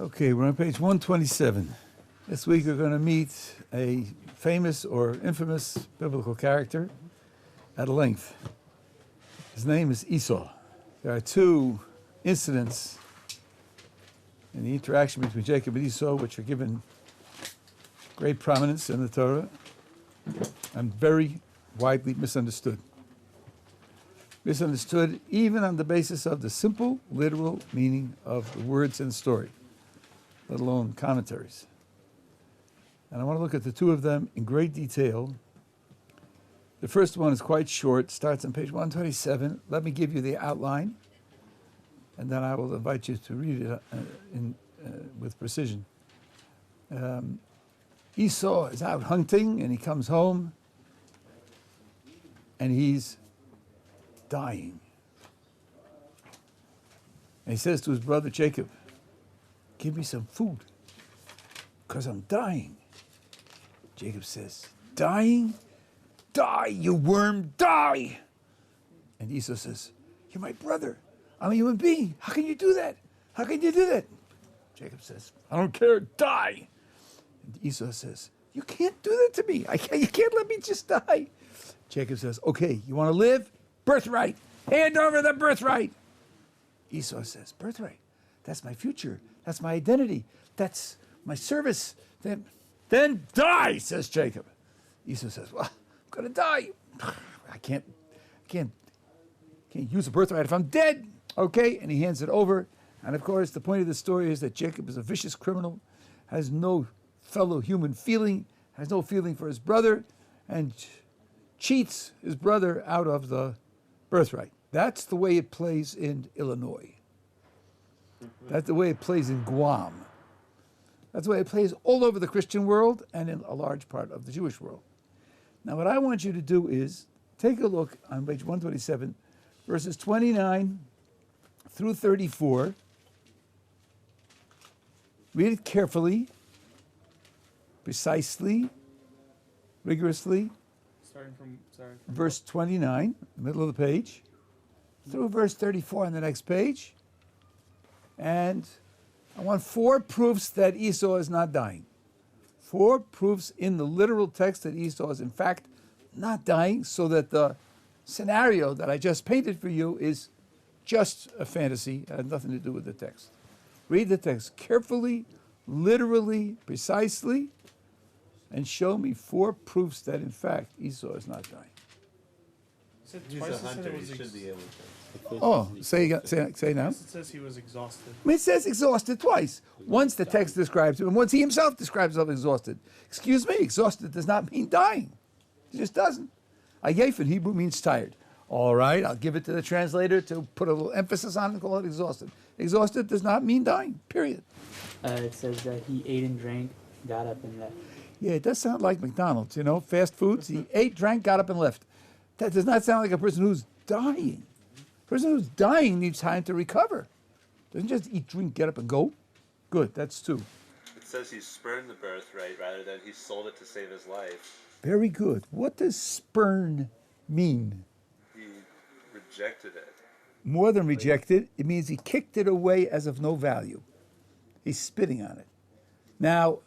Okay, we're on page 127. This week we're going to meet a famous or infamous biblical character at length. His name is Esau. There are two incidents in the interaction between Jacob and Esau which are given great prominence in the Torah and very widely misunderstood. Misunderstood even on the basis of the simple, literal meaning of the words in the story, let alone commentaries. And I want to look at the two of them in great detail. The first one is quite short, starts on page 127. Let me give you the outline, and then I will invite you to read it with precision. Esau is out hunting, and he comes home, and he's dying. And he says to his brother Jacob, "Give me some food, because I'm dying." Jacob says, "Dying? Die, you worm, die!" And Esau says, "You're my brother. I'm a human being. How can you do that? How can you do that?" Jacob says, "I don't care, die." And Esau says, "You can't do that to me. You can't let me just die." Jacob says, "Okay, you want to live? Birthright. Hand over the birthright." Esau says, "Birthright? That's my future. That's my identity. That's my service. Then die," says Jacob. Esau says, "Well, I'm going to die. I can't use a birthright if I'm dead." Okay, and he hands it over. And of course, the point of the story is that Jacob is a vicious criminal, has no fellow human feeling, has no feeling for his brother, and cheats his brother out of the birthright. That's the way it plays in Illinois. That's the way it plays in Guam. That's the way it plays all over the Christian world and in a large part of the Jewish world. Now, what I want you to do is take a look on page 127, verses 29 through 34. Read it carefully, precisely, rigorously. Starting from verse 29, the middle of the page, through verse 34 on the next page. And I want 4 proofs that Esau is not dying. 4 proofs in the literal text that Esau is in fact not dying, so that the scenario that I just painted for you is just a fantasy and has nothing to do with the text. Read the text carefully, literally, precisely, and show me 4 proofs that in fact Esau is not dying. He's a hunter, he should be able to. Oh, say now. It says he was exhausted. I mean, it says exhausted twice. Once the text describes him, and once he himself describes himself exhausted. Excuse me, exhausted does not mean dying. It just doesn't. Ayef in Hebrew means tired. All right, I'll give it to the translator to put a little emphasis on it and call it exhausted. Exhausted does not mean dying, period. It says that he ate and drank, got up and left. Yeah, it does sound like McDonald's, fast foods. He ate, drank, got up, and left. That does not sound like a person who's dying. A person who's dying needs time to recover. Doesn't just eat, drink, get up, and go. Good, that's 2. It says he spurned the birthright rather than he sold it to save his life. Very good. What does spurn mean? He rejected it. More than rejected, it means he kicked it away as of no value. He's spitting on it. Now,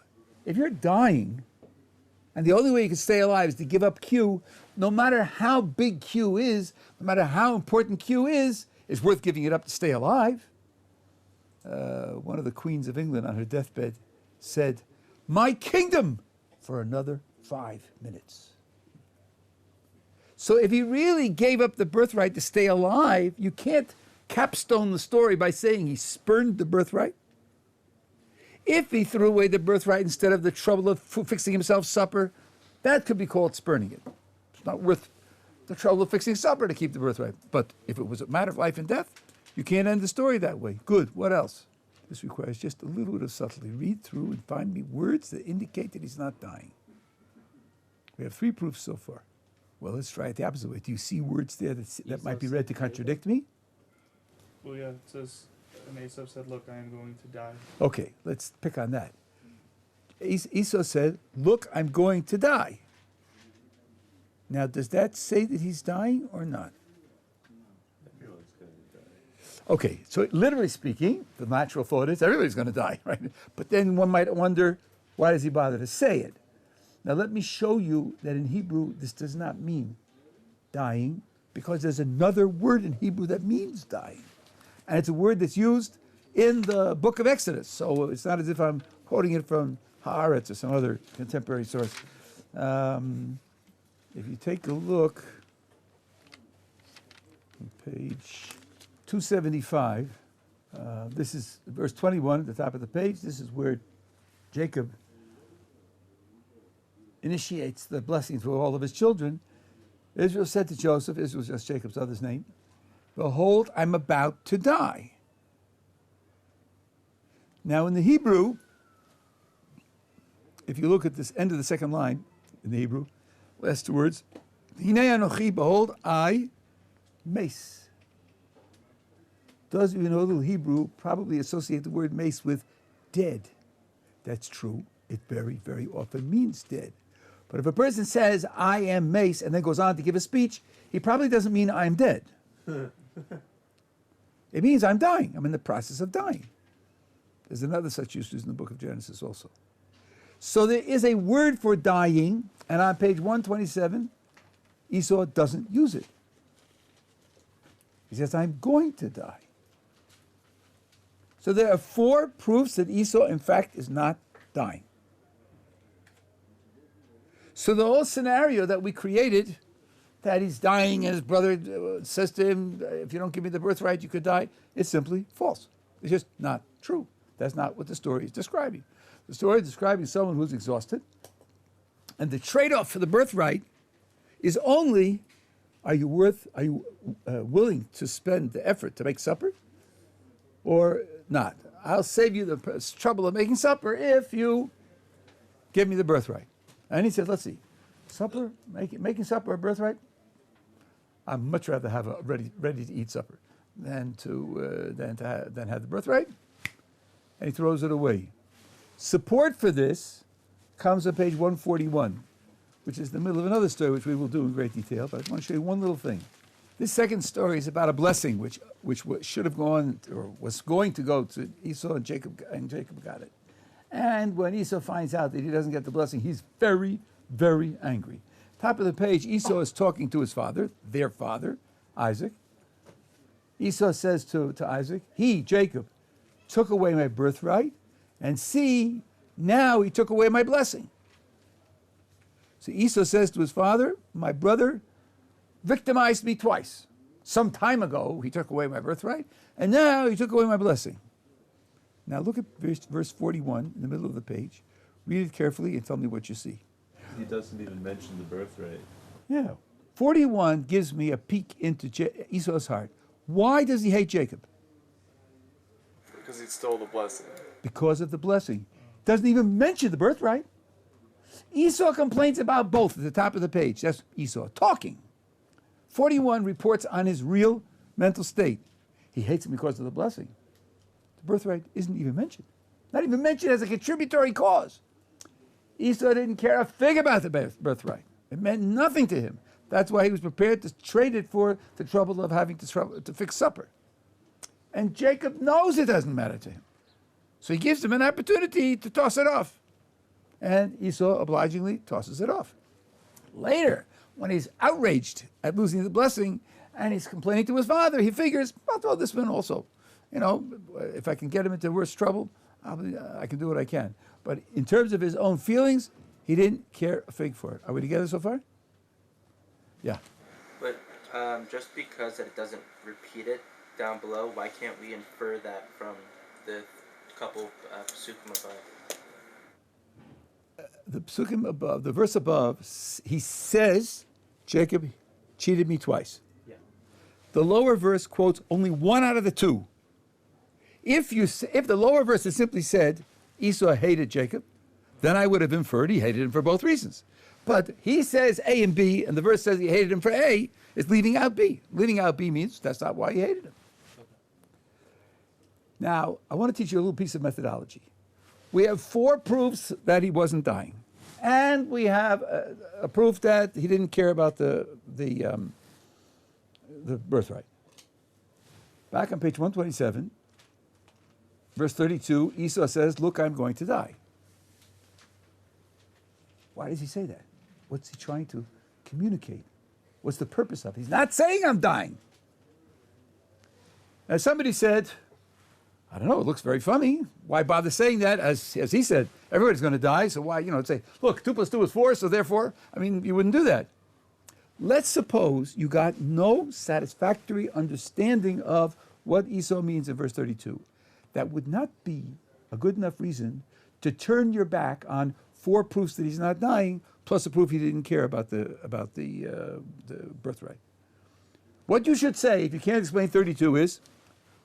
if you're dying, and the only way you can stay alive is to give up Q, no matter how big Q is, no matter how important Q is, it's worth giving it up to stay alive. One of the queens of England on her deathbed said, "My kingdom for another 5 minutes." So if he really gave up the birthright to stay alive, you can't capstone the story by saying he spurned the birthright. If he threw away the birthright instead of the trouble of fixing himself supper, that could be called spurning it. It's not worth the trouble of fixing supper to keep the birthright. But if it was a matter of life and death, you can't end the story that way. Good. What else? This requires just a little bit of subtlety. Read through and find me words that indicate that he's not dying. We have 3 proofs so far. Well, let's try it the opposite way. Do you see words there that might be read to contradict me? Well, yeah, it says, and Esau said, "Look, I am going to die." Okay, let's pick on that. Esau said, "Look, I'm going to die." Now, does that say that he's dying or not? Everyone's going to die. Okay, so literally speaking, the natural thought is everybody's going to die, right? But then one might wonder, why does he bother to say it? Now let me show you that in Hebrew this does not mean dying, because there's another word in Hebrew that means dying. And it's a word that's used in the book of Exodus. So it's not as if I'm quoting it from Haaretz or some other contemporary source. If you take a look on page 275, this is verse 21 at the top of the page. This is where Jacob initiates the blessing for all of his children. Israel said to Joseph, Israel was just Jacob's other's name, "Behold, I'm about to die." Now in the Hebrew, if you look at this end of the second line in the Hebrew, last two words, Hinei anochi, behold, I, mace. Those of you who know the Hebrew probably associate the word mace with dead. That's true. It very, very often means dead. But if a person says, I am mace, and then goes on to give a speech, he probably doesn't mean I'm dead. It means I'm dying. I'm in the process of dying. There's another such usage in the book of Genesis also. So there is a word for dying, and on page 127, Esau doesn't use it. He says, I'm going to die. So there are four proofs that Esau, in fact, is not dying. So the whole scenario that we created, that he's dying and his brother says to him, if you don't give me the birthright, you could die, is simply false. It's just not true. That's not what the story is describing. The story is describing someone who's exhausted, and the trade-off for the birthright is only, are you willing to spend the effort to make supper or not? I'll save you the trouble of making supper if you give me the birthright. And he said, let's see, supper, making supper a birthright? I'd much rather have a ready to eat supper than have the birthright. And he throws it away. Support for this comes on page 141, which is the middle of another story, which we will do in great detail. But I want to show you one little thing. This second story is about a blessing which should have gone, or was going to go to Esau, and Jacob got it. And when Esau finds out that he doesn't get the blessing, he's very, very angry. Top of the page, Esau is talking to his father, their father, Isaac. Esau says to Isaac, he, Jacob, took away my birthright, and see, now he took away my blessing. So Esau says to his father, my brother victimized me twice. Some time ago, he took away my birthright, and now he took away my blessing. Now look at verse 41 in the middle of the page. Read it carefully and tell me what you see. He doesn't even mention the birthright. Yeah. 41 gives me a peek into Esau's heart. Why does he hate Jacob? Because he stole the blessing. Because of the blessing. Doesn't even mention the birthright. Esau complains about both at the top of the page. That's Esau talking. 41 reports on his real mental state. He hates him because of the blessing. The birthright isn't even mentioned. Not even mentioned as a contributory cause. Esau didn't care a fig about the birthright. It meant nothing to him. That's why he was prepared to trade it for the trouble of having to fix supper. And Jacob knows it doesn't matter to him. So he gives him an opportunity to toss it off. And Esau obligingly tosses it off. Later, when he's outraged at losing the blessing and he's complaining to his father, he figures, I'll throw this one also. You know, if I can get him into worse trouble, I can do what I can. But in terms of his own feelings, he didn't care a fig for it. Are we together so far? Yeah. But just because it doesn't repeat it down below, why can't we infer that from the couple psukim above? The psukim above, the verse above, he says, Jacob cheated me twice. Yeah. The lower verse quotes only one out of the two. If the lower verse had simply said, Esau hated Jacob, then I would have inferred he hated him for both reasons. But he says A and B, and the verse says he hated him for A, is leaving out B. Leaving out B means that's not why he hated him. Okay. Now, I want to teach you a little piece of methodology. We have 4 proofs that he wasn't dying. And we have a proof that he didn't care about the birthright. Back on page 127, verse 32, Esau says, look, I'm going to die. Why does he say that? What's he trying to communicate? What's the purpose of it? He's not saying I'm dying. Now, somebody said, I don't know, it looks very funny. Why bother saying that? As he said, everybody's going to die, so why, say, look, 2 + 2 is 4, so therefore, you wouldn't do that. Let's suppose you got no satisfactory understanding of what Esau means in verse 32. That would not be a good enough reason to turn your back on 4 proofs that he's not dying, plus a proof he didn't care about the birthright. What you should say, if you can't explain 32, is,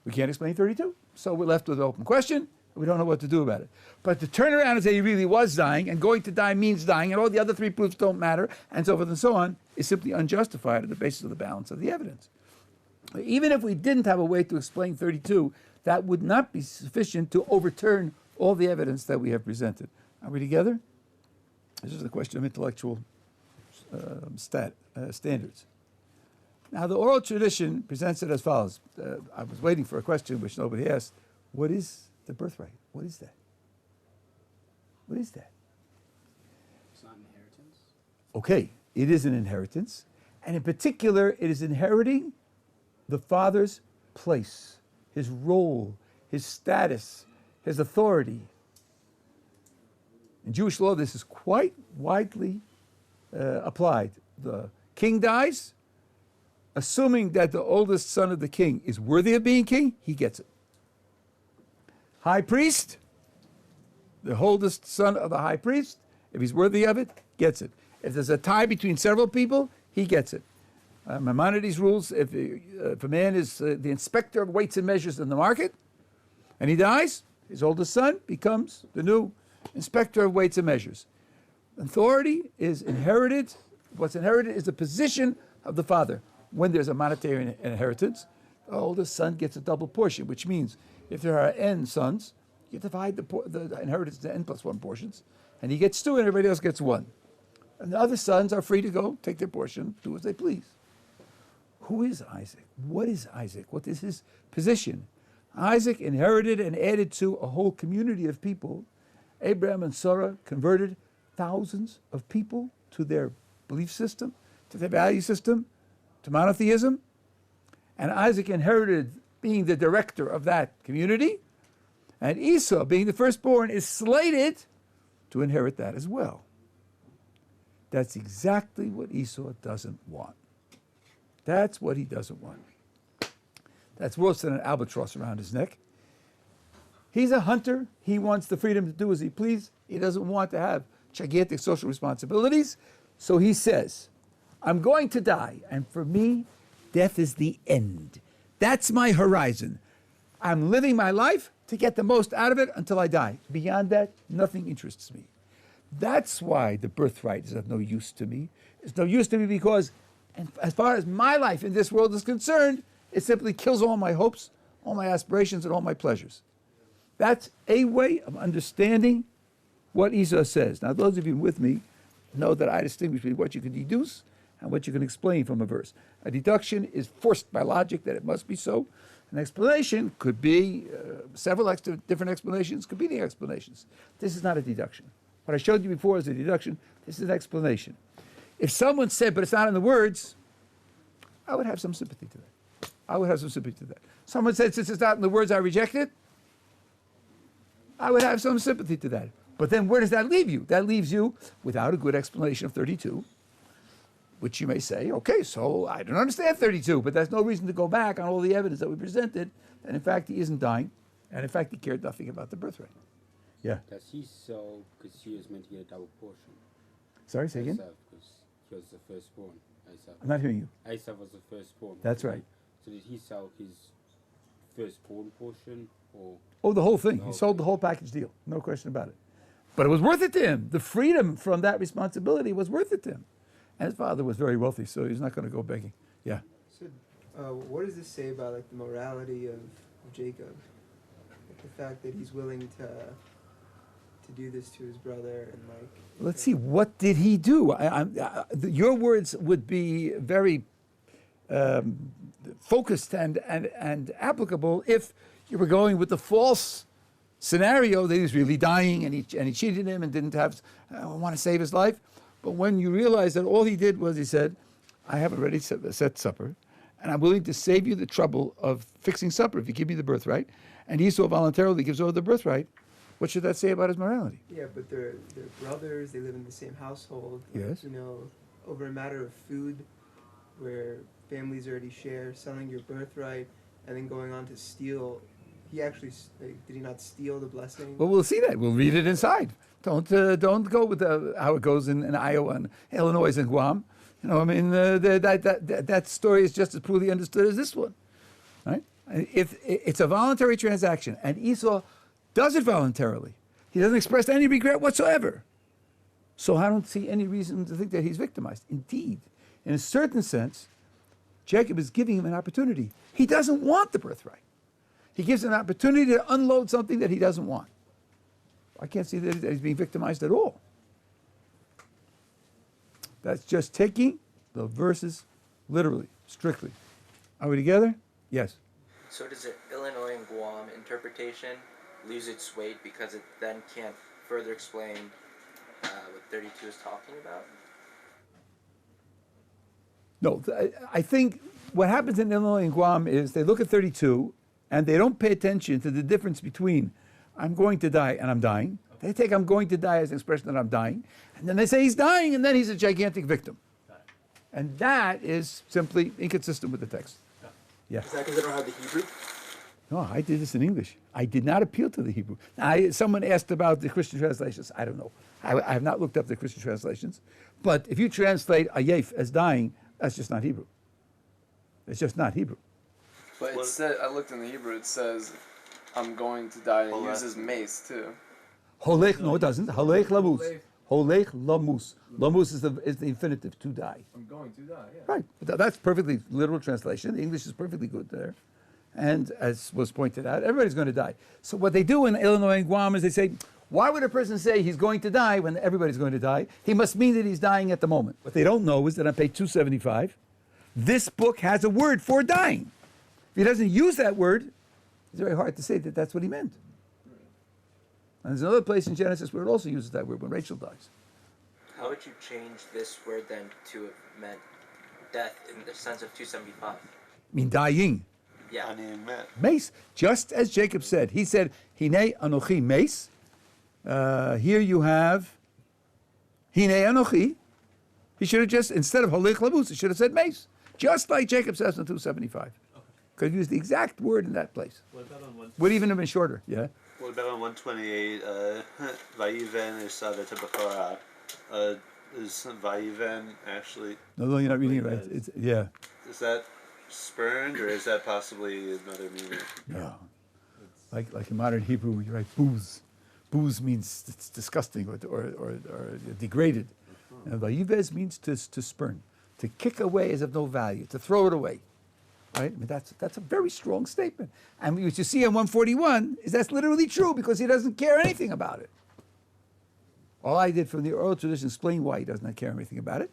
we can't explain 32, so we're left with an open question. We don't know what to do about it. But to turn around and say he really was dying, and going to die means dying, and all the other 3 proofs don't matter, and so forth and so on, is simply unjustified on the basis of the balance of the evidence. Even if we didn't have a way to explain 32, that would not be sufficient to overturn all the evidence that we have presented. Are we together? This is a question of intellectual standards. Now, the oral tradition presents it as follows. I was waiting for a question which nobody asked. What is the birthright? What is that? What is that? It's not inheritance. Okay, it is an inheritance. And in particular, it is inheriting the father's place, his role, his status, his authority. In Jewish law, this is quite widely applied. The king dies, assuming that the oldest son of the king is worthy of being king, he gets it. High priest, the oldest son of the high priest, if he's worthy of it, gets it. If there's a tie between several people, he gets it. Maimonides rules, if a man is the inspector of weights and measures in the market, and he dies, his oldest son becomes the new inspector of weights and measures. Authority is inherited. What's inherited is the position of the father. When there's a monetary inheritance, the oldest son gets a double portion, which means if there are n sons, you divide the inheritance into n + 1 portions, and he gets 2 and everybody else gets 1. And the other sons are free to go, take their portion, do as they please. Who is Isaac? What is Isaac? What is his position? Isaac inherited and added to a whole community of people. Abraham and Sarah converted thousands of people to their belief system, to their value system, to monotheism. And Isaac inherited being the director of that community. And Esau, being the firstborn, is slated to inherit that as well. That's exactly what Esau doesn't want. That's what he doesn't want. That's worse than an albatross around his neck. He's a hunter. He wants the freedom to do as he pleases. He doesn't want to have gigantic social responsibilities. So he says, I'm going to die. And for me, death is the end. That's my horizon. I'm living my life to get the most out of it until I die. Beyond that, nothing interests me. That's why the birthright is of no use to me. It's no use to me because, as far as my life in this world is concerned, it simply kills all my hopes, all my aspirations, and all my pleasures. That's a way of understanding what Esau says. Now, those of you with me know that I distinguish between what you can deduce and what you can explain from a verse. A deduction is forced by logic that it must be so. An explanation could be several different explanations, competing explanations. This is not a deduction. What I showed you before is a deduction. This is an explanation. If someone said, but it's not in the words, I would have some sympathy to that. I would have some sympathy to that. Someone said, since it's not in the words, I reject it. I would have some sympathy to that. But then where does that leave you? That leaves you without a good explanation of 32, which you may say, okay, so I don't understand 32, but there's no reason to go back on all the evidence that we presented, and in fact, he isn't dying, and in fact, he cared nothing about the birthright. Yeah. Does he sell because he was meant to get a double portion? Sorry, say again? Esau, because he was the firstborn. Esau. I'm not hearing you. Esau was the firstborn. That's right. So did he sell his firstborn portion, or? Oh, the whole thing. He sold the whole package deal. No question about it. But it was worth it to him. The freedom from that responsibility was worth it to him. And his father was very wealthy, so he's not going to go begging. Yeah. So, what does this say about the morality of Jacob? The fact that he's willing to do this to his brother and Let's see. What did he do? Your words would be very focused and applicable if you were going with the false scenario that he was really dying and he cheated him and didn't want to save his life. But when you realize that all he did was he said, I have already set supper, and I'm willing to save you the trouble of fixing supper if you give me the birthright. And Esau voluntarily gives over the birthright. What should that say about his morality? Yeah, but they're brothers. They live in the same household. Yes. You know, over a matter of food, where families already share, selling your birthright, and then going on to steal. He actually did he not steal the blessing? Well, we'll see that. We'll read it inside. Don't go with how it goes in Iowa and Illinois and Guam. You know, I mean, that story is just as poorly understood as this one, right? If it's a voluntary transaction, and Esau does it voluntarily, he doesn't express any regret whatsoever. So I don't see any reason to think that he's victimized. Indeed, in a certain sense, Jacob is giving him an opportunity. He doesn't want the birthright. He gives him an opportunity to unload something that he doesn't want. I can't see that he's being victimized at all. That's just taking the verses literally, strictly. Are we together? Yes. So does the Illinois and Guam interpretation lose its weight because it then can't further explain what 32 is talking about? No, I think what happens in Illinois and Guam is they look at 32 and they don't pay attention to the difference between I'm going to die and I'm dying. They take I'm going to die as an expression that I'm dying. And then they say he's dying and then he's a gigantic victim. And that is simply inconsistent with the text. Yeah. Is that because they don't have the Hebrew? No, I did this in English. I did not appeal to the Hebrew. Someone asked about the Christian translations. I don't know. I have not looked up the Christian translations. But if you translate ayef as dying, that's just not Hebrew. It's just not Hebrew. But it said, I looked in the Hebrew, it says, I'm going to die, and it uses mace, too. Holech, no, it doesn't. Holech lamus. Holech lamus. Lamus is the infinitive, to die. I'm going to die, yeah. Right. But that's perfectly literal translation. The English is perfectly good there. And as was pointed out, everybody's going to die. So what they do in Illinois and Guam is they say, why would a person say he's going to die when everybody's going to die? He must mean that he's dying at the moment. What they don't know is that on page 275, this book has a word for dying. If he doesn't use that word, it's very hard to say that that's what he meant. And there's another place in Genesis where it also uses that word when Rachel dies. How would you change this word then to have meant death in the sense of 275? I mean dying. Yeah. Mace. Just as Jacob said. He said, Hine Anochi mace. Here you have Hine Anochi. He should have just, instead of Holech Labus, he should have said mace. Just like Jacob says in 275. Could have used the exact word in that place. What about on 128? Would even have been shorter, yeah? What about on 128? Vayiven is Saveta Bechora. Is Vayiven actually... No, you're not reading it right. Yeah. Is that spurned, or is that possibly another meaning? No. Like in modern Hebrew, you write booze. Booze means it's disgusting or degraded. And Vayivez means to spurn, to kick away as of no value, to throw it away. Right? I mean, that's a very strong statement. And what you see on 141 is that's literally true because he doesn't care anything about it. All I did from the oral tradition explain why he does not care anything about it.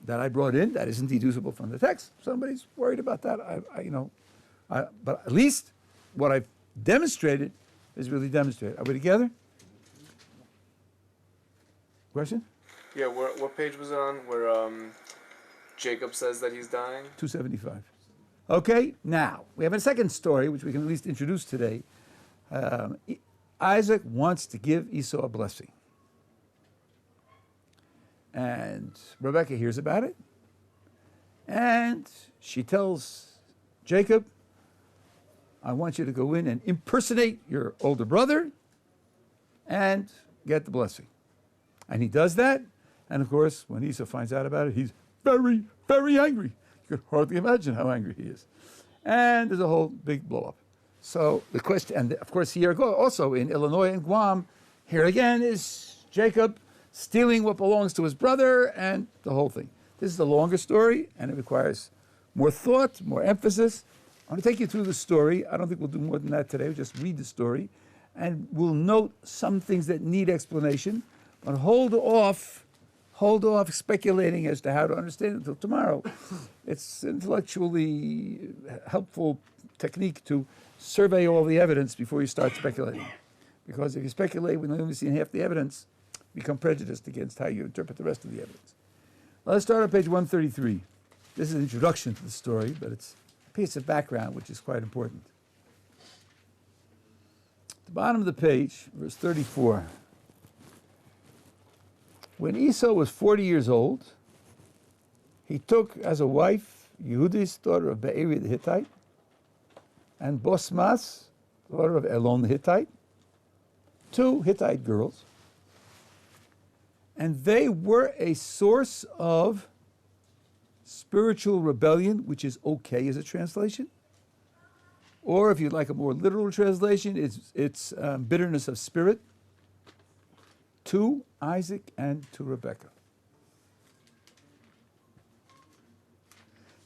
That I brought in, that isn't deducible from the text. Somebody's worried about that. But at least what I've demonstrated is really demonstrated. Are we together? Question? Yeah, what page was it on where Jacob says that he's dying? 275. Okay, now, we have a second story, which we can at least introduce today. Isaac wants to give Esau a blessing. And Rebecca hears about it. And she tells Jacob, I want you to go in and impersonate your older brother and get the blessing. And he does that. And of course, when Esau finds out about it, he's very, very angry. You could hardly imagine how angry he is. And there's a whole big blow up. So the question, and of course here also in Illinois and Guam, here again is Jacob stealing what belongs to his brother and the whole thing. This is a longer story and it requires more thought, more emphasis. I want to take you through the story. I don't think we'll do more than that today. We'll just read the story and we'll note some things that need explanation, but hold off hold off speculating as to how to understand it until tomorrow. It's intellectually helpful technique to survey all the evidence before you start speculating. Because if you speculate when you've only seen half the evidence, you become prejudiced against how you interpret the rest of the evidence. Let's start on page 133. This is an introduction to the story, but it's a piece of background which is quite important. At the bottom of the page, verse 34. When Esau was 40 years old, he took as a wife Yehudis, daughter of Be'eri the Hittite, and Bosmas, daughter of Elon the Hittite, 2 Hittite girls, and they were a source of spiritual rebellion, which is okay as a translation. Or if you'd like a more literal translation, it's bitterness of spirit to Isaac and to Rebekah.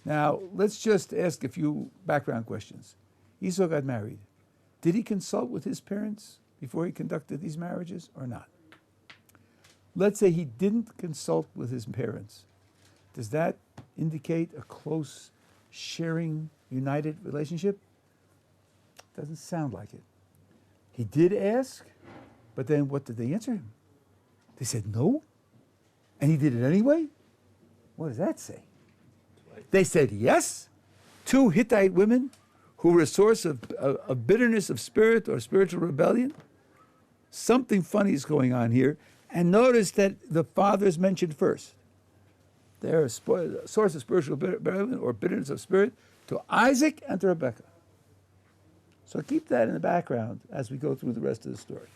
Now, let's just ask a few background questions. Esau got married. Did he consult with his parents before he conducted these marriages or not? Let's say he didn't consult with his parents. Does that indicate a close, sharing, united relationship? Doesn't sound like it. He did ask, but then what did they answer him? They said no, and he did it anyway? What does that say? They said yes, 2 Hittite women who were a source of bitterness of spirit or spiritual rebellion. Something funny is going on here. And notice that the father is mentioned first. They're a source of spiritual rebellion or bitterness of spirit to Isaac and to Rebekah. So keep that in the background as we go through the rest of the story.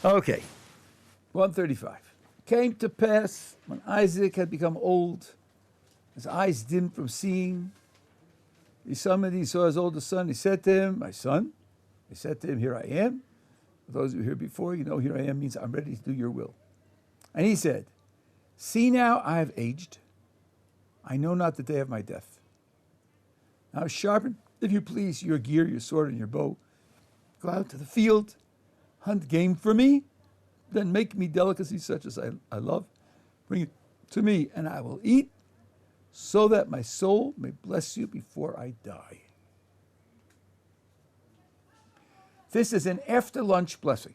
Okay, 135. Came to pass when Isaac had become old, his eyes dimmed from seeing. He summoned Esau, his oldest son. He said to him, my son. He said to him, here I am. For those of you here before, you know here I am means I'm ready to do your will. And he said, see now I have aged. I know not the day of my death. Now sharpen, if you please, your gear, your sword, and your bow. Go out to the field, hunt game for me, then make me delicacies such as I love. Bring it to me, and I will eat, so that my soul may bless you before I die. This is an after-lunch blessing.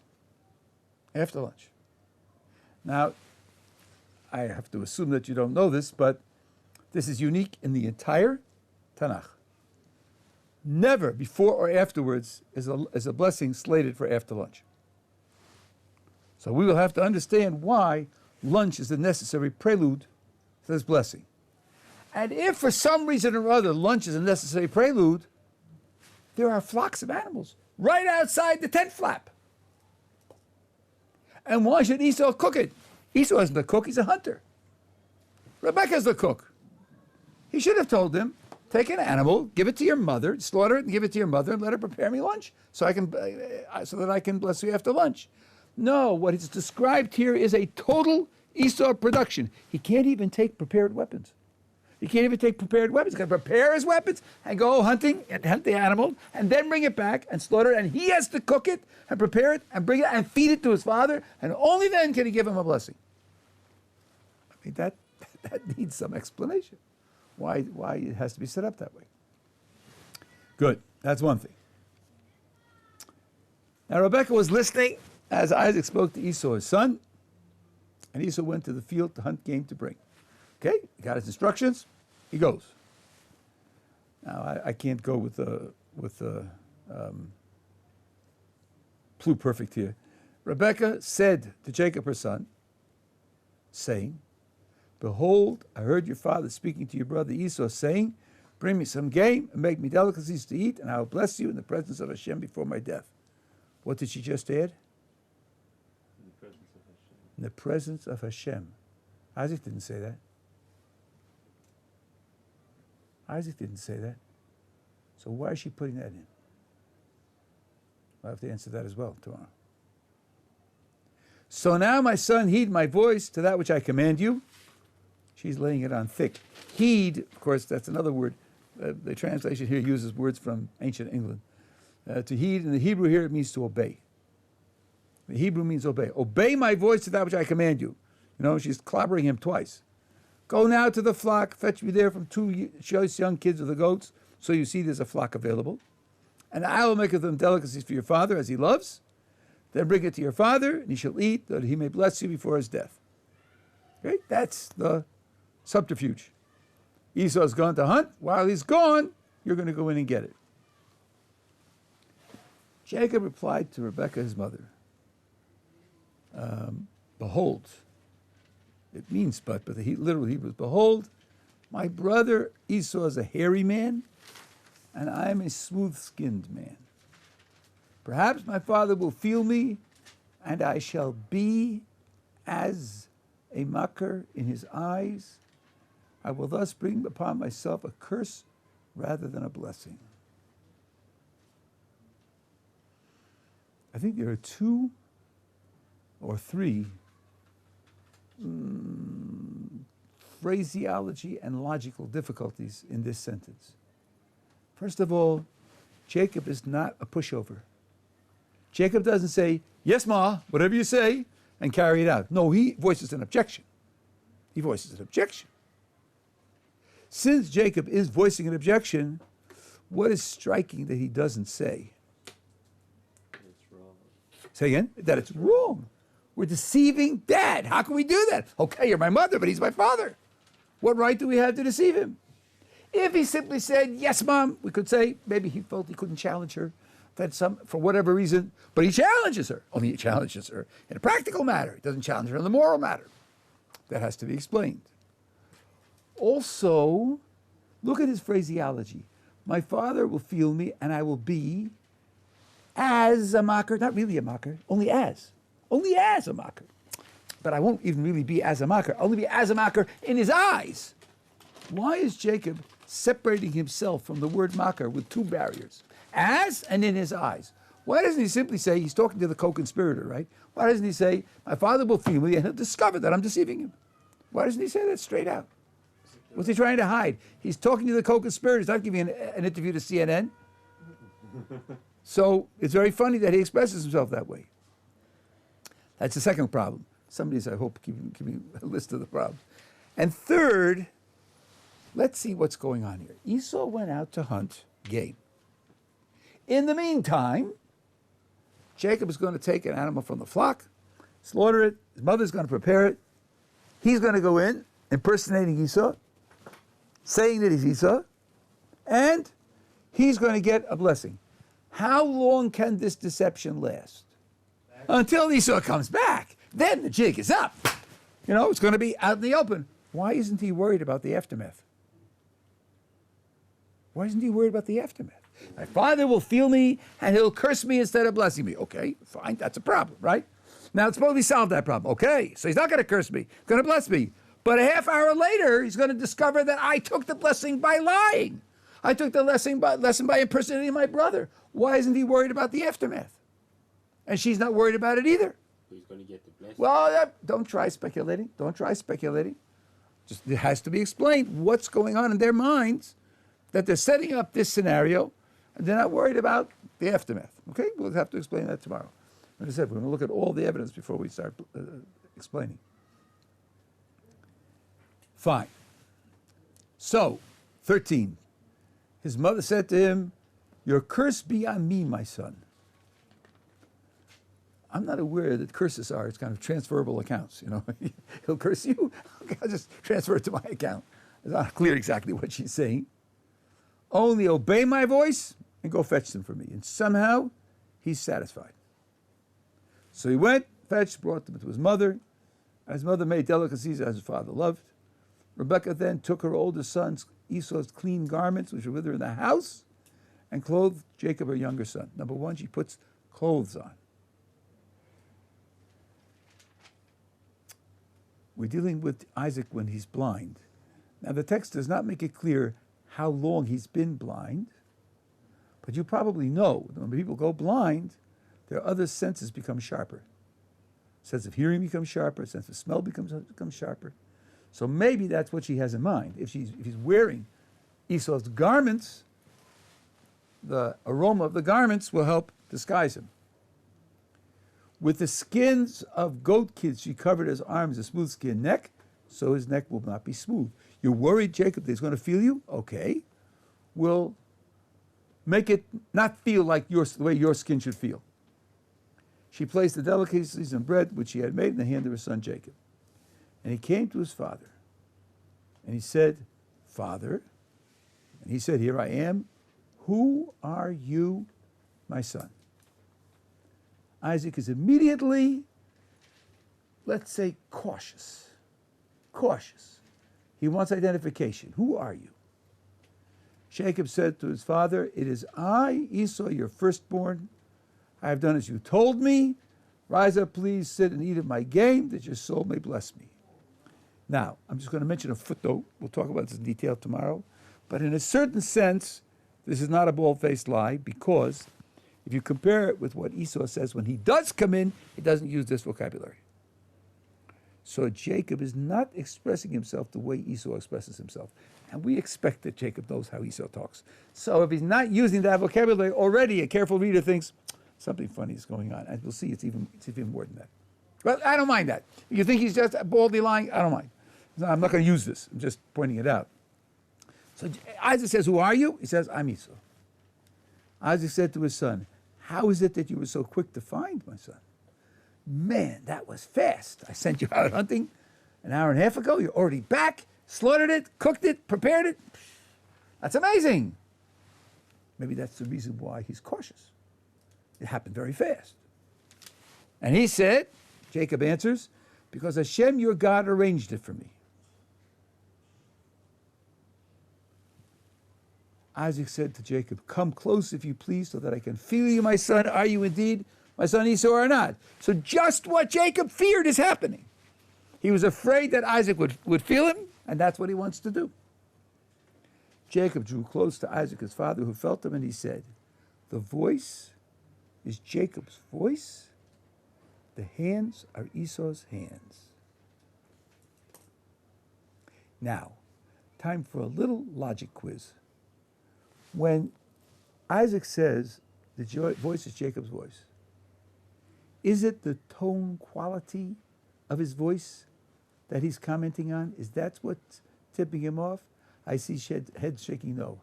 After lunch. Now, I have to assume that you don't know this, but this is unique in the entire Tanakh. Never before or afterwards is a blessing slated for after lunch. So we will have to understand why lunch is the necessary prelude to this blessing. And if for some reason or other lunch is a necessary prelude, there are flocks of animals right outside the tent flap. And why should Esau cook it? Esau isn't the cook, he's a hunter. Rebekah's the cook. He should have told him, take an animal, give it to your mother, slaughter it and give it to your mother and let her prepare me lunch so that I can bless you after lunch. No, what is described here is a total Esau production. He can't even take prepared weapons. He can't even take prepared weapons. He's got to prepare his weapons and go hunting and hunt the animal and then bring it back and slaughter it. And he has to cook it and prepare it and bring it and feed it to his father. And only then can he give him a blessing. I mean, that needs some explanation. Why it has to be set up that way. Good. That's one thing. Now, Rebekah was listening as Isaac spoke to Esau, his son. And Esau went to the field to hunt game to bring. Okay, he got his instructions. He goes. Now I can't go with pluperfect here. Rebekah said to Jacob her son, saying, behold, I heard your father speaking to your brother Esau, saying, bring me some game and make me delicacies to eat, and I will bless you in the presence of Hashem before my death. What did she just add? In the presence of Hashem. Isaac didn't say that. Isaac didn't say that. So why is she putting that in? I'll have to answer that as well tomorrow. So now, my son, heed my voice to that which I command you. She's laying it on thick. Heed, of course, that's another word. The translation here uses words from ancient England. To heed in the Hebrew here, it means to obey. The Hebrew means obey. Obey my voice to that which I command you. You know, she's clobbering him twice. Go now to the flock, fetch me there from 2 choice young kids of the goats, so you see there's a flock available. And I will make of them delicacies for your father as he loves. Then bring it to your father, and he shall eat, that he may bless you before his death. Okay, that's the subterfuge. Esau's gone to hunt. While he's gone, you're going to go in and get it. Jacob replied to Rebekah, his mother, behold, it means but the literal Hebrew is, behold, my brother Esau is a hairy man, and I am a smooth-skinned man. Perhaps my father will feel me, and I shall be as a mocker in his eyes. I will thus bring upon myself a curse rather than a blessing. I think there are 2 or 3 phraseology and logical difficulties in this sentence. First of all, Jacob is not a pushover. Jacob doesn't say, yes, Ma, whatever you say, and carry it out. No, he voices an objection. He voices an objection. Since Jacob is voicing an objection, what is striking that he doesn't say? It's wrong. Say again? That it's wrong. We're deceiving Dad. How can we do that? Okay, you're my mother, but he's my father. What right do we have to deceive him? If he simply said, yes, Mom, we could say maybe he felt he couldn't challenge her for whatever reason, but he challenges her. Only he challenges her in a practical matter. He doesn't challenge her in the moral matter. That has to be explained. Also, look at his phraseology. My father will feel me, and I will be as a mocker. Not really a mocker, only as a mocker. But I won't even really be as a mocker. I'll only be as a mocker in his eyes. Why is Jacob separating himself from the word mocker with 2 barriers? As and in his eyes. Why doesn't he simply say, he's talking to the co-conspirator, right? Why doesn't he say, my father will feel me and he'll discover that I'm deceiving him? Why doesn't he say that straight out? What's he trying to hide? He's talking to the co-conspirator. He's not giving an interview to CNN. So it's very funny that he expresses himself that way. That's the second problem. Somebody's, I hope, keeping a list of the problems. And third, let's see what's going on here. Esau went out to hunt game. In the meantime, Jacob is going to take an animal from the flock, slaughter it. His mother's going to prepare it. He's going to go in, impersonating Esau, saying that he's Esau, and he's going to get a blessing. How long can this deception last? Until Esau comes back. Then the jig is up. You know, it's going to be out in the open. Why isn't he worried about the aftermath? Why isn't he worried about the aftermath? My father will feel me and he'll curse me instead of blessing me. Okay, fine, that's a problem, right? Now, suppose we solve that problem. Okay, so he's not going to curse me, he's going to bless me. But a half hour later, he's going to discover that I took the blessing by lying. I took the lesson by impersonating my brother. Why isn't he worried about the aftermath? And she's not worried about it either. He's going to get the blessing. Well, don't try speculating. Don't try speculating. Just, it has to be explained what's going on in their minds, that they're setting up this scenario, and they're not worried about the aftermath. Okay? We'll have to explain that tomorrow. Like I said, we're going to look at all the evidence before we start explaining. Fine. So, 13. His mother said to him, your curse be on me, my son. I'm not aware that curses are, it's kind of transferable accounts, you know. He'll curse you, okay, I'll just transfer it to my account. It's not clear exactly what she's saying. Only obey my voice and go fetch them for me. And somehow he's satisfied. So he went, fetched, brought them to his mother. And his mother made delicacies as his father loved. Rebekah then took her oldest son Esau's clean garments, which were with her in the house, and clothed Jacob, her younger son. Number one, she puts clothes on. We're dealing with Isaac when he's blind. Now, the text does not make it clear how long he's been blind, but you probably know that when people go blind, their other senses become sharper. Sense of hearing becomes sharper, sense of smell becomes sharper. So maybe that's what she has in mind. If he's wearing Esau's garments, the aroma of the garments will help disguise him. With the skins of goat kids, she covered his arms, a smooth skin neck, so his neck will not be smooth. You're worried, Jacob, that he's going to feel you? Okay. We'll make it not feel like the way your skin should feel. She placed the delicacies and bread which she had made in the hand of her son Jacob. And he came to his father, and he said, Father, and he said, Here I am. Who are you, my son? Isaac is immediately, let's say, cautious. Cautious. He wants identification. Who are you? Jacob said to his father, It is I, Esau, your firstborn. I have done as you told me. Rise up, please, sit and eat of my game, that your soul may bless me. Now, I'm just going to mention a footnote. We'll talk about this in detail tomorrow. But in a certain sense, this is not a bald-faced lie, because if you compare it with what Esau says when he does come in, he doesn't use this vocabulary. So Jacob is not expressing himself the way Esau expresses himself. And we expect that Jacob knows how Esau talks. So if he's not using that vocabulary already, a careful reader thinks something funny is going on. And we'll see it's even more than that. But I don't mind that. If you think he's just baldly lying, I don't mind. I'm not going to use this. I'm just pointing it out. So Isaac says, Who are you? He says, I'm Esau. Isaac said to his son, How is it that you were so quick to find my son? Man, that was fast. I sent you out hunting an hour and a half ago. You're already back, slaughtered it, cooked it, prepared it. That's amazing. Maybe that's the reason why he's cautious. It happened very fast. And he said, Jacob answers, Because Hashem your God arranged it for me. Isaac said to Jacob, Come close, if you please, so that I can feel you, my son. Are you indeed my son Esau or not? So just what Jacob feared is happening. He was afraid that Isaac would feel him, and that's what he wants to do. Jacob drew close to Isaac, his father, who felt him, and he said, The voice is Jacob's voice. The hands are Esau's hands. Now, time for a little logic quiz. When Isaac says the voice is Jacob's voice, is it the tone quality of his voice that he's commenting on? Is that what's tipping him off? I see head shaking no.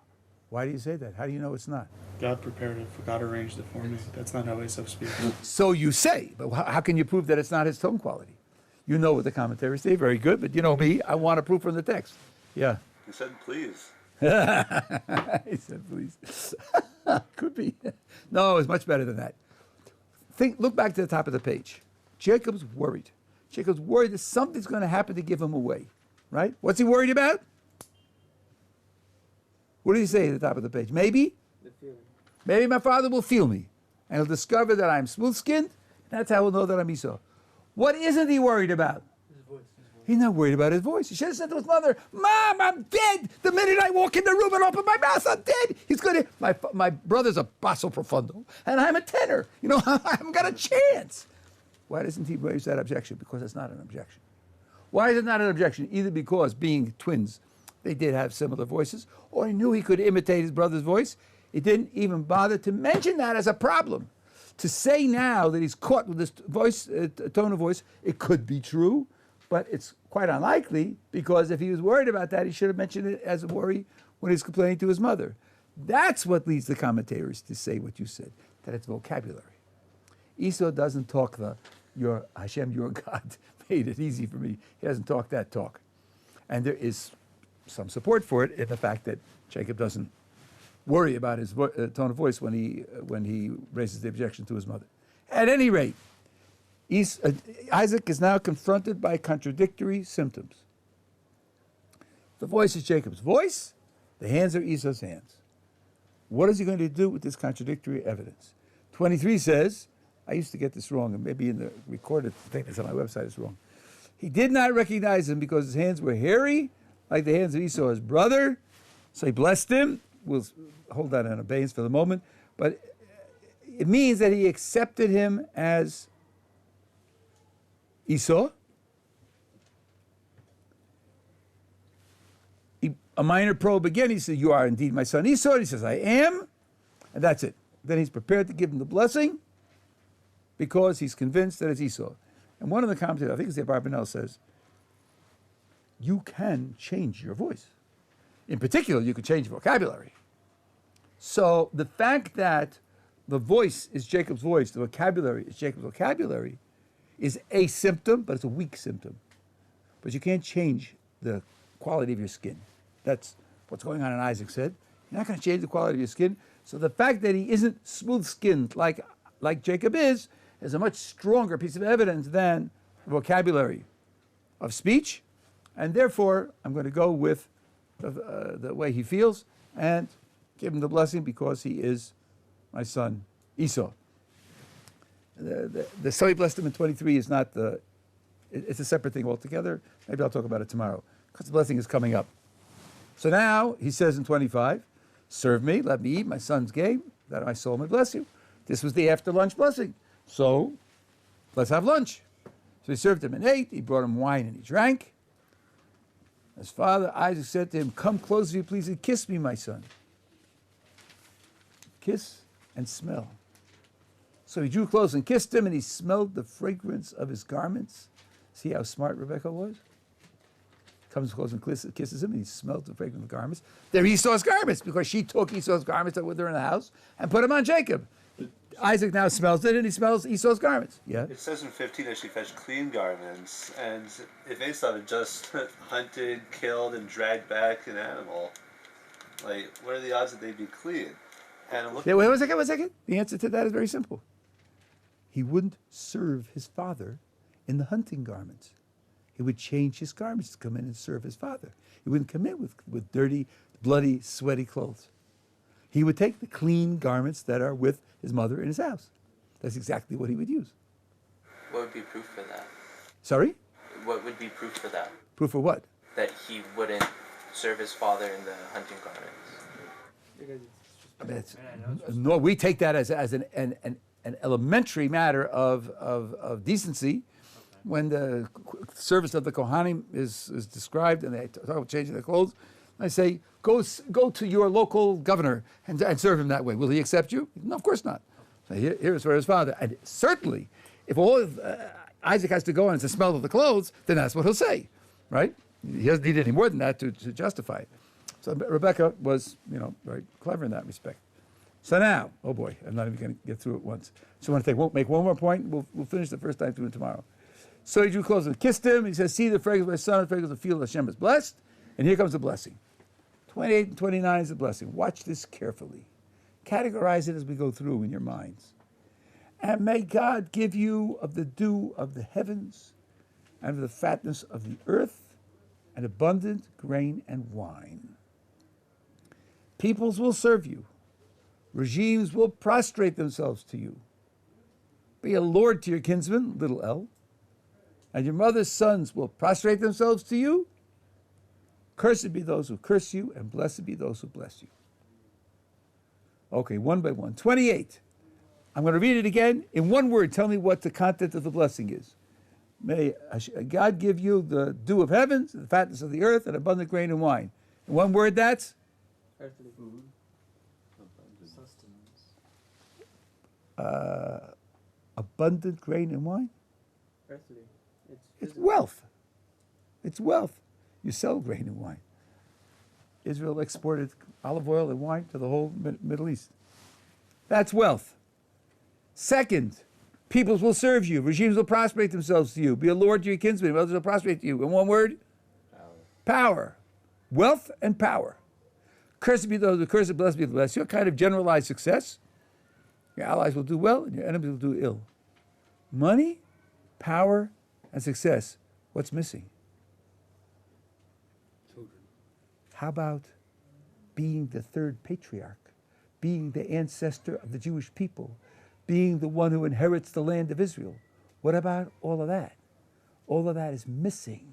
Why do you say that? How do you know it's not? God prepared it. God arranged it for me. That's not how Esau speaks. So you say, but how can you prove that it's not his tone quality? You know what the commentaries say, very good, but you know me, I want a proof from the text. Yeah. He said, Please. He said, Please. Could be. No, it's much better than that. Look back to the top of the page. Jacob's worried. Jacob's worried that something's going to happen to give him away, right? What's he worried about? What did he say at the top of the page? Maybe my father will feel me, and he'll discover that I'm smooth-skinned. That's how he'll know that I'm Esau. What isn't he worried about? His voice. He's not worried about his voice. He should have said to his mother, Mom, I'm dead. The minute I walk in the room and open my mouth, I'm dead. He's going to, my brother's a basso profundo, and I'm a tenor. You know, I haven't got a chance. Why doesn't he raise that objection? Because it's not an objection. Why is it not an objection? Either because, being twins, they did have similar voices, or he knew he could imitate his brother's voice. He didn't even bother to mention that as a problem. To say now that he's caught with this voice, tone of voice, it could be true, but it's quite unlikely, because if he was worried about that, he should have mentioned it as a worry when he's complaining to his mother. That's what leads the commentators to say what you said, that it's vocabulary. Esau doesn't talk your Hashem, your God, made it easy for me. He doesn't talk that talk. And there is some support for it in the fact that Jacob doesn't worry about his tone of voice when he raises the objection to his mother. At any rate, Isaac is now confronted by contradictory symptoms. The voice is Jacob's voice. The hands are Esau's hands. What is he going to do with this contradictory evidence? 23 says, I used to get this wrong, and maybe in the recorded thing that's on my website it's wrong. He did not recognize him because his hands were hairy, like the hands of Esau, his brother. So he blessed him. We'll hold that in abeyance for the moment. But it means that he accepted him as Esau. A minor probe again. He said, You are indeed my son Esau. And he says, I am. And that's it. Then he's prepared to give him the blessing. because he's convinced that it's Esau. And one of the commentators, I think it's the Barbanel, says, you can change your voice. In particular, you could change vocabulary. So the fact that the voice is Jacob's voice, the vocabulary is Jacob's vocabulary, is a symptom, but it's a weak symptom. But you can't change the quality of your skin. That's what's going on in Isaac's head. You're not going to change the quality of your skin. So the fact that he isn't smooth-skinned like Jacob is a much stronger piece of evidence than the vocabulary of speech. And therefore, I'm going to go with the way he feels and give him the blessing because he is my son Esau. The so he blessed him in 23 is not it's a separate thing altogether. Maybe I'll talk about it tomorrow because the blessing is coming up. So now he says in 25, serve me, let me eat my son's game, that my soul may bless you. This was the after lunch blessing. So let's have lunch. So he served him and ate. He brought him wine and he drank. His father Isaac said to him, come close if you please and kiss me, my son. Kiss and smell. So he drew close and kissed him, and he smelled the fragrance of his garments. See how smart Rebekah was? Comes close and kisses him, and he smelled the fragrance of the garments. They're Esau's garments, because she took Esau's garments that were there in the house and put them on Jacob. Isaac now smells it, and he smells Esau's garments. Yeah. It says in 15 that she fetched clean garments, and if Esau had just hunted, killed, and dragged back an animal, like, what are the odds that they'd be clean? And I'm looking. Wait one second. The answer to that is very simple. He wouldn't serve his father in the hunting garments. He would change his garments to come in and serve his father. He wouldn't come in with dirty, bloody, sweaty clothes. He would take the clean garments that are with his mother in his house. That's exactly what he would use. What would be proof for that? Sorry? What would be proof for that? Proof for what? That he wouldn't serve his father in the hunting garments. Because I mean, no, we take that as an elementary matter of decency. When the service of the Kohanim is described and they talk about changing their clothes, I say, go to your local governor and serve him that way. Will he accept you? No, of course not. So here's for his father. And certainly, if all of, Isaac has to go and it's the smell of the clothes, then that's what he'll say, right? He doesn't need any more than that to justify it. So Rebecca was, very clever in that respect. So now, oh boy, I'm not even going to get through it once. So I want to make one more point. We'll finish the first time through it tomorrow. So he drew close and kissed him. He says, see the fragrance of my son, the fragrance of the field of Hashem is blessed. And here comes the blessing. 28 and 29 is the blessing. Watch this carefully. Categorize it as we go through in your minds. And may God give you of the dew of the heavens and of the fatness of the earth and abundant grain and wine. Peoples will serve you. Regimes will prostrate themselves to you. Be a lord to your kinsmen, little l. And your mother's sons will prostrate themselves to you. Cursed be those who curse you, and blessed be those who bless you. Okay, one by one. 28. I'm going to read it again. In one word, tell me what the content of the blessing is. May God give you the dew of heavens, the fatness of the earth, and abundant grain and wine. In one word, that's? earthly food. Abundant grain and wine? Earthly. It's wealth. It's wealth. You sell grain and wine. Israel exported olive oil and wine to the whole Middle East. That's wealth. Second, peoples will serve you. Regimes will prostrate themselves to you. Be a lord to your kinsmen. Others will prostrate to you. In one word? Power. Wealth and power. Cursed be those who curse, and blessed be the blessed. Your kind of generalized success. Your allies will do well, and your enemies will do ill. Money, power, and success. What's missing? Children. How about being the third patriarch, being the ancestor of the Jewish people, being the one who inherits the land of Israel? What about all of that? All of that is missing.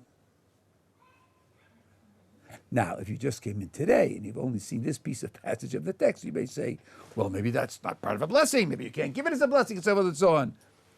Now, if you just came in today and you've only seen this piece of passage of the text, you may say, well, maybe that's not part of a blessing. Maybe you can't give it as a blessing, and so on and so on.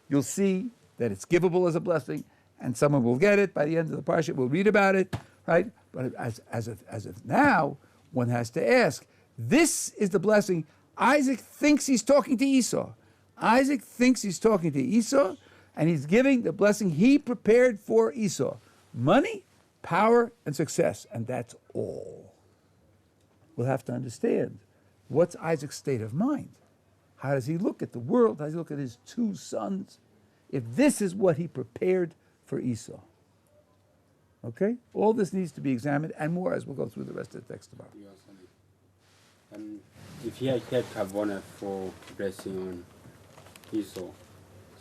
You'll see that it's givable as a blessing, and someone will get it by the end of the parsha. We'll read about it, right? But as of now, one has to ask, this is the blessing. Isaac thinks he's talking to Esau. Isaac thinks he's talking to Esau, and he's giving the blessing he prepared for Esau. Money, power, and success, and that's all. We'll have to understand, what's Isaac's state of mind? How does he look at the world? How does he look at his two sons? If this is what he prepared for Esau. Okay? All this needs to be examined, and more as we'll go through the rest of the text tomorrow. If he had kavanah for blessing on Esau,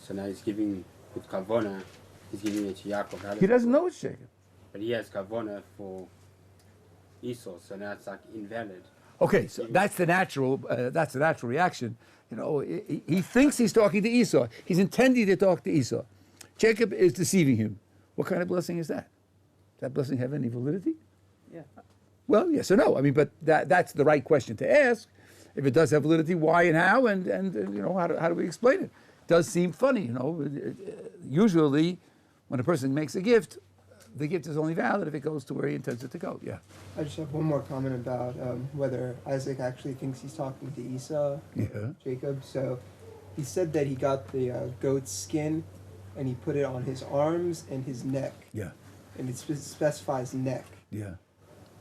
so now he's giving with kavanah, he's giving it to Yaakov. He doesn't know it's Jacob. But he has kavanah for Esau, so now it's like invalid. Okay, so that's the natural reaction. You know, he thinks he's talking to Esau. He's intending to talk to Esau. Jacob is deceiving him. What kind of blessing is that? Does that blessing have any validity? Yeah. Well, yes or no. I mean, but that's the right question to ask. If it does have validity, why and how, and you know, how do we explain it? It does seem funny, you know. Usually, when a person makes a gift, the gift is only valid if it goes to where he intends it to go. Yeah. I just have one more comment about whether Isaac actually thinks he's talking to Esau, Jacob. So he said that he got the goat's skin and he put it on his arms and his neck. Yeah. And it specifies neck. Yeah.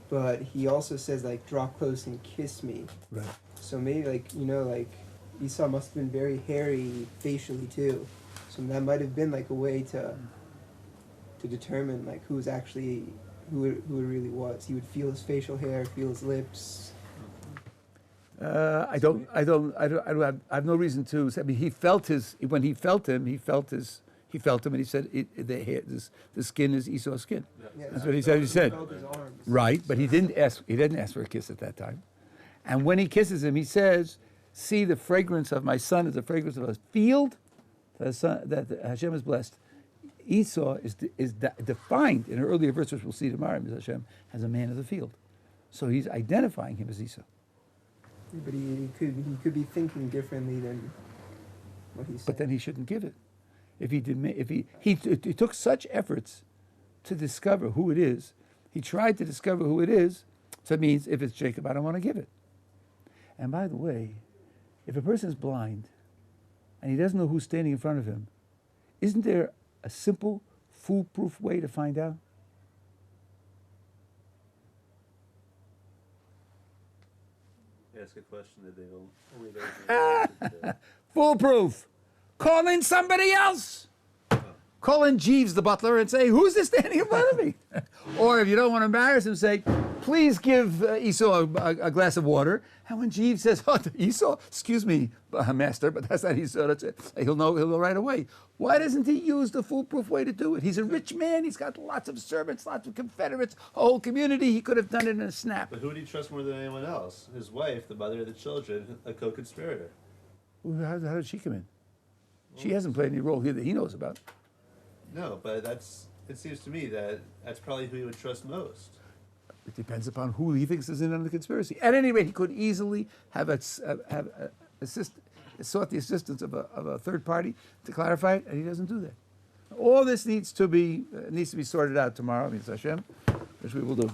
But he also says, like, draw close and kiss me. Right. So maybe, like, you know, like, Esau must have been very hairy facially, too. So that might have been, like, a way to determine, like, who it really was. He would feel his facial hair, feel his lips. I have no reason to say. I mean, he felt him, and he said the skin is Esau's skin. Yeah, That's what he said. He said, felt his arms. right, but he didn't ask for a kiss at that time. And when he kisses him, he says, "See, the fragrance of my son is the fragrance of a field that Hashem has blessed." Esau is defined in an earlier verse, which we'll see tomorrow, Hashem, as a man of the field. So he's identifying him as Esau. But he could be thinking differently than what he's saying. But then he shouldn't give it. If he took such efforts to discover who it is, he tried to discover who it is, so it means if it's Jacob, I don't want to give it. And by the way, if a person is blind and he doesn't know who's standing in front of him, isn't there a simple, foolproof way to find out? Ask a question that they don't. Only those who know. Foolproof. Call in somebody else. Call in Jeeves, the butler, and say, "Who's this standing in front of me?" Or if you don't want to embarrass him, say, "Please give Esau a glass of water." And when Jeeves says, "Oh, Esau, excuse me, master, but that's not Esau," that's it. He'll know right away. Why doesn't he use the foolproof way to do it? He's a rich man. He's got lots of servants, lots of confederates, a whole community. He could have done it in a snap. But who would he trust more than anyone else? His wife, the mother of the children, a co-conspirator. Well, how did she come in? She hasn't played any role here that he knows about. No, but it seems to me that's probably who he would trust most. It depends upon who he thinks is in on the conspiracy. At any rate, he could easily have sought the assistance of a third party to clarify it, and he doesn't do that. All this needs to be sorted out tomorrow, Hashem, which we will do.